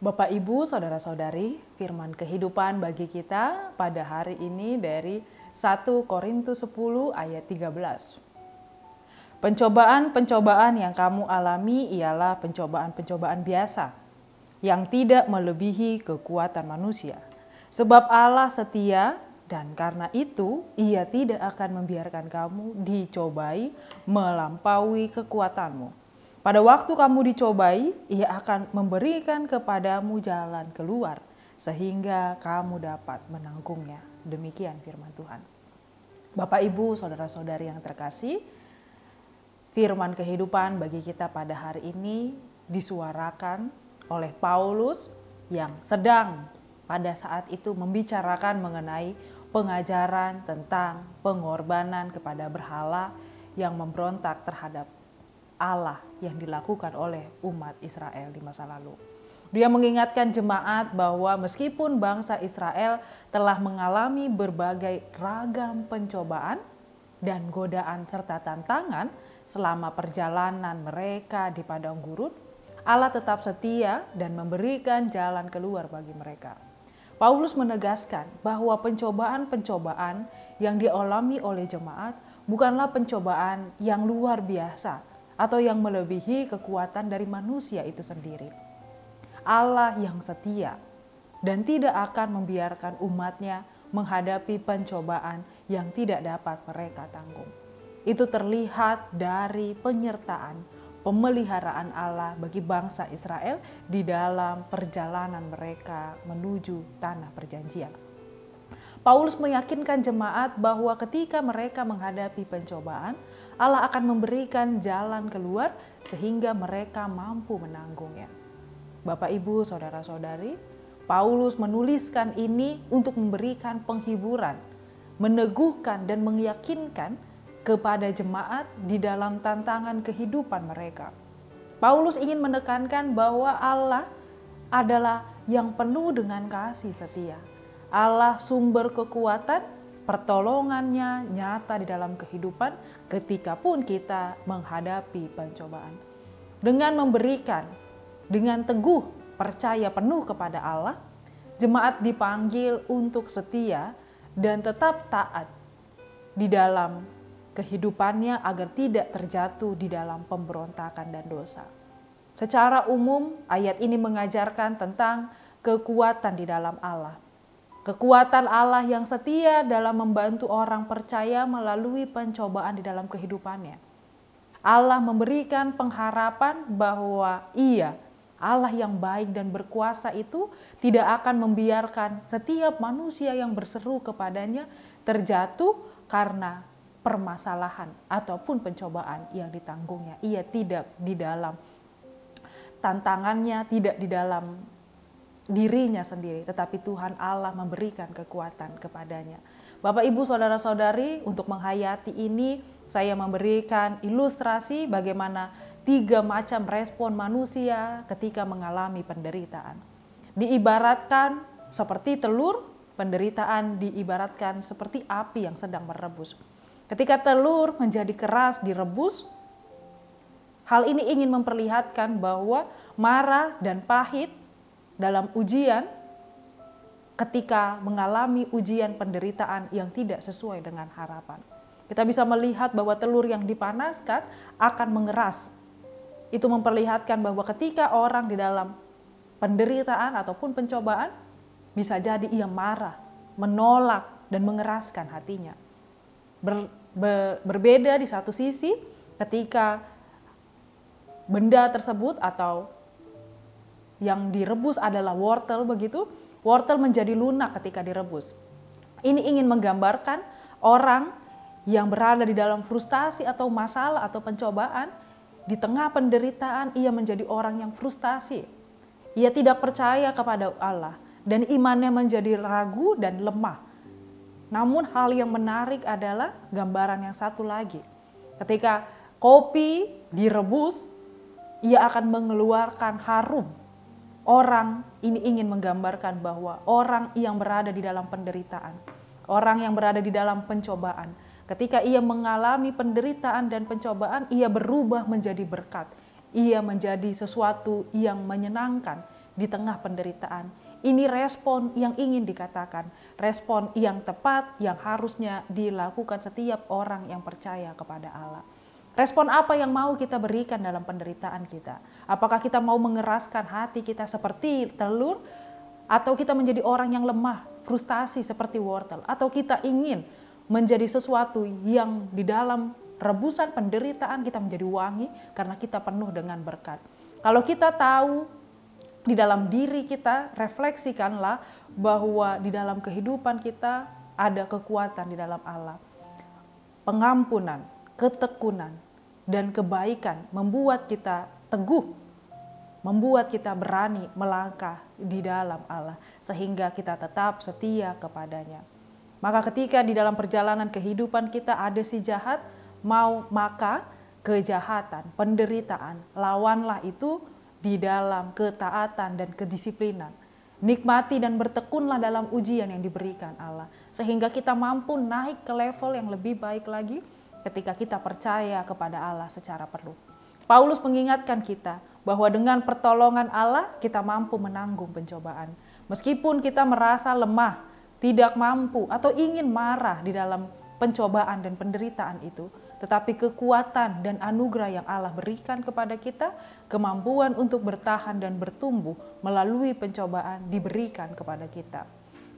Bapak, Ibu, Saudara-saudari, firman kehidupan bagi kita pada hari ini dari 1 Korintus 10 ayat 13. Pencobaan-pencobaan yang kamu alami ialah pencobaan-pencobaan biasa, yang tidak melebihi kekuatan manusia. Sebab Allah setia dan karena itu Ia tidak akan membiarkan kamu dicobai melampaui kekuatanmu. Pada waktu kamu dicobai, Ia akan memberikan kepadamu jalan keluar, sehingga kamu dapat menanggungnya. Demikian firman Tuhan. Bapak, Ibu, Saudara-saudari yang terkasih, firman kehidupan bagi kita pada hari ini disuarakan oleh Paulus yang sedang pada saat itu membicarakan mengenai pengajaran tentang pengorbanan kepada berhala yang memberontak terhadap Allah yang dilakukan oleh umat Israel di masa lalu. Dia mengingatkan jemaat bahwa meskipun bangsa Israel telah mengalami berbagai ragam pencobaan dan godaan serta tantangan selama perjalanan mereka di padang gurun, Allah tetap setia dan memberikan jalan keluar bagi mereka. Paulus menegaskan bahwa pencobaan-pencobaan yang dialami oleh jemaat bukanlah pencobaan yang luar biasa atau yang melebihi kekuatan dari manusia itu sendiri. Allah yang setia dan tidak akan membiarkan umatnya menghadapi pencobaan yang tidak dapat mereka tanggung. Itu terlihat dari penyertaan, pemeliharaan Allah bagi bangsa Israel di dalam perjalanan mereka menuju tanah perjanjian. Paulus meyakinkan jemaat bahwa ketika mereka menghadapi pencobaan, Allah akan memberikan jalan keluar sehingga mereka mampu menanggungnya. Bapak, Ibu, Saudara-saudari, Paulus menuliskan ini untuk memberikan penghiburan, meneguhkan dan meyakinkan kepada jemaat di dalam tantangan kehidupan mereka. Paulus ingin menekankan bahwa Allah adalah yang penuh dengan kasih setia. Allah sumber kekuatan, pertolongannya nyata di dalam kehidupan ketika pun kita menghadapi pencobaan. Dengan memberikan, dengan teguh percaya penuh kepada Allah, jemaat dipanggil untuk setia dan tetap taat di dalam kehidupannya agar tidak terjatuh di dalam pemberontakan dan dosa. Secara umum, ayat ini mengajarkan tentang kekuatan di dalam Allah. Kekuatan Allah yang setia dalam membantu orang percaya melalui pencobaan di dalam kehidupannya. Allah memberikan pengharapan bahwa Ia, Allah yang baik dan berkuasa itu tidak akan membiarkan setiap manusia yang berseru kepadanya terjatuh karena permasalahan ataupun pencobaan yang ditanggungnya. Ia tidak di dalam tantangannya, tidak di dalam dirinya sendiri, tetapi Tuhan Allah memberikan kekuatan kepadanya. Bapak, Ibu, Saudara-saudari, untuk menghayati ini saya memberikan ilustrasi bagaimana 3 macam respon manusia ketika mengalami penderitaan. Diibaratkan seperti telur, penderitaan diibaratkan seperti api yang sedang merebus. Ketika telur menjadi keras direbus, hal ini ingin memperlihatkan bahwa marah dan pahit dalam ujian, ketika mengalami ujian penderitaan yang tidak sesuai dengan harapan. Kita bisa melihat bahwa telur yang dipanaskan akan mengeras. Itu memperlihatkan bahwa ketika orang di dalam penderitaan ataupun pencobaan, bisa jadi ia marah, menolak, dan mengeraskan hatinya. Berbeda di satu sisi ketika benda tersebut atau yang direbus adalah wortel begitu, wortel menjadi lunak ketika direbus. Ini ingin menggambarkan orang yang berada di dalam frustasi atau masalah atau pencobaan, di tengah penderitaan ia menjadi orang yang frustasi. Ia tidak percaya kepada Allah dan imannya menjadi ragu dan lemah. Namun hal yang menarik adalah gambaran yang satu lagi. Ketika kopi direbus, ia akan mengeluarkan harum. Orang ini ingin menggambarkan bahwa orang yang berada di dalam penderitaan, orang yang berada di dalam pencobaan, ketika ia mengalami penderitaan dan pencobaan, ia berubah menjadi berkat. Ia menjadi sesuatu yang menyenangkan di tengah penderitaan. Ini respon yang ingin dikatakan, respon yang tepat yang harusnya dilakukan setiap orang yang percaya kepada Allah. Respon apa yang mau kita berikan dalam penderitaan kita? Apakah kita mau mengeraskan hati kita seperti telur, atau kita menjadi orang yang lemah, frustasi seperti wortel, atau kita ingin menjadi sesuatu yang di dalam rebusan penderitaan kita menjadi wangi karena kita penuh dengan berkat. Kalau kita tahu di dalam diri kita, refleksikanlah bahwa di dalam kehidupan kita ada kekuatan di dalam Allah. Pengampunan, ketekunan, dan kebaikan membuat kita teguh, membuat kita berani melangkah di dalam Allah, sehingga kita tetap setia kepadanya. Maka ketika di dalam perjalanan kehidupan kita ada si jahat, maka kejahatan, penderitaan, lawanlah itu di dalam ketaatan dan kedisiplinan. Nikmati dan bertekunlah dalam ujian yang diberikan Allah, sehingga kita mampu naik ke level yang lebih baik lagi ketika kita percaya kepada Allah secara penuh. Paulus mengingatkan kita bahwa dengan pertolongan Allah kita mampu menanggung pencobaan. Meskipun kita merasa lemah, tidak mampu, atau ingin marah di dalam pencobaan dan penderitaan itu, tetapi kekuatan dan anugerah yang Allah berikan kepada kita, kemampuan untuk bertahan dan bertumbuh melalui pencobaan diberikan kepada kita.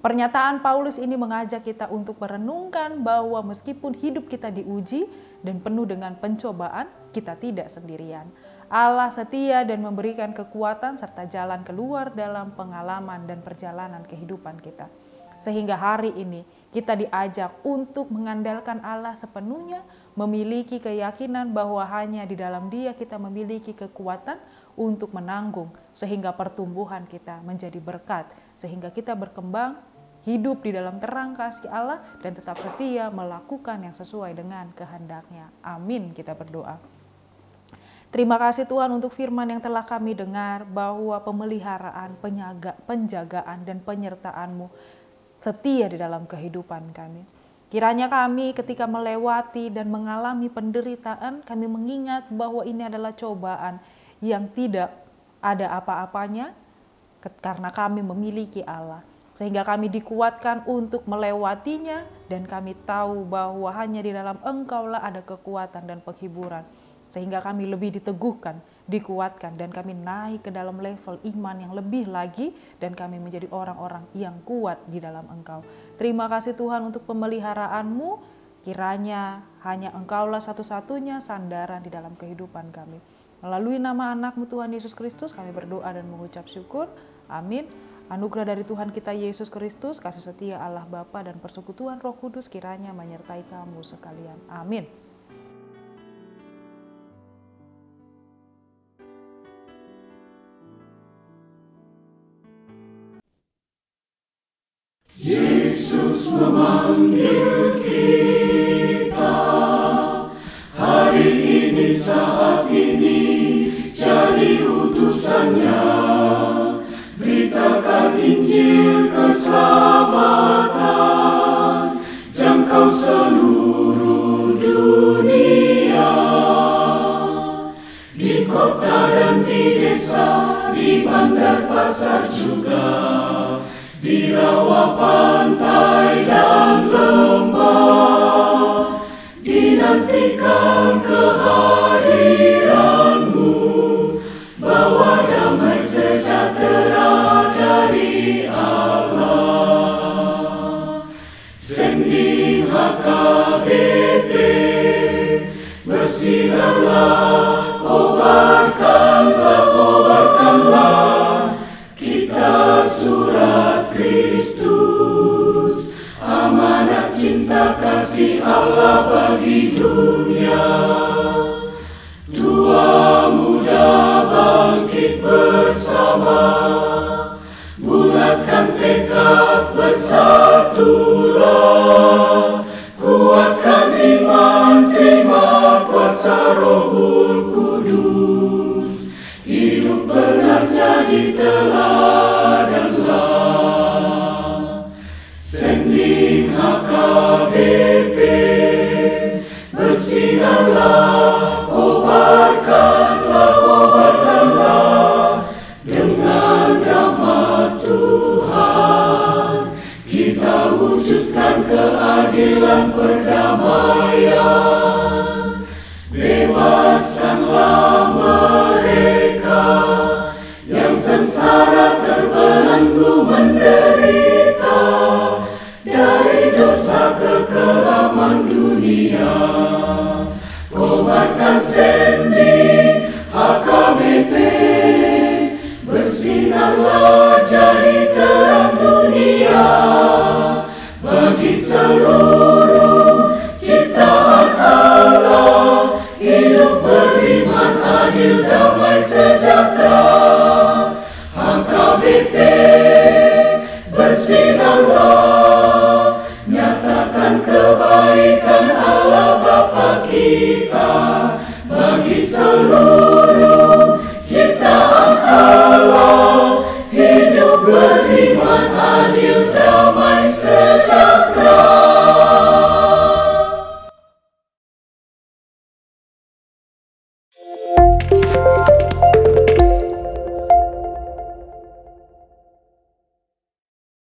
Pernyataan Paulus ini mengajak kita untuk merenungkan bahwa meskipun hidup kita diuji dan penuh dengan pencobaan, kita tidak sendirian. Allah setia dan memberikan kekuatan serta jalan keluar dalam pengalaman dan perjalanan kehidupan kita. Sehingga hari ini kita diajak untuk mengandalkan Allah sepenuhnya, memiliki keyakinan bahwa hanya di dalam Dia kita memiliki kekuatan untuk menanggung, sehingga pertumbuhan kita menjadi berkat, sehingga kita berkembang, hidup di dalam terang kasih Allah, dan tetap setia melakukan yang sesuai dengan kehendak-Nya. Amin, kita berdoa. Terima kasih Tuhan untuk firman yang telah kami dengar, bahwa pemeliharaan, penjagaan, dan penyertaan-Mu setia di dalam kehidupan kami. Kiranya kami ketika melewati dan mengalami penderitaan, kami mengingat bahwa ini adalah cobaan yang tidak ada apa-apanya karena kami memiliki Allah. Sehingga kami dikuatkan untuk melewatinya, dan kami tahu bahwa hanya di dalam Engkau-lah ada kekuatan dan penghiburan. Sehingga kami lebih diteguhkan, dikuatkan, dan kami naik ke dalam level iman yang lebih lagi, dan kami menjadi orang-orang yang kuat di dalam Engkau. Terima kasih Tuhan untuk pemeliharaan-Mu, kiranya hanya Engkau-lah satu-satunya sandaran di dalam kehidupan kami. Melalui nama anak-Mu Tuhan Yesus Kristus kami berdoa dan mengucap syukur. Amin. Anugerah dari Tuhan kita Yesus Kristus, kasih setia Allah Bapa, dan persekutuan Roh Kudus kiranya menyertai kamu sekalian. Amin. Yesus memanggil kita hari ini, saat ini, jadi utusannya. Beritakan Injil keselamatan, jangkau seluruh dunia. Di kota dan di desa, di bandar pasar juga, di rawa pantai dan lembah, dinantikan kehadiran-Mu, bawa damai sejahtera dari Allah. Sending HKBP, bersinarlah, kobarkanlah, kita surat Kristus, amanat cinta kasih Allah bagi dunia. dunia. Kobarkan sendi HKBP, bersinarlah jadi terang dunia bagi seluruh ciptaan Allah, hidup beriman, adil, damai, sejahtera. HKBP bersinarlah, nyatakan kebaikan Allah Bapa kita bagi seluruh ciptaan Allah, hidup beriman, adil, damai, sejahtera.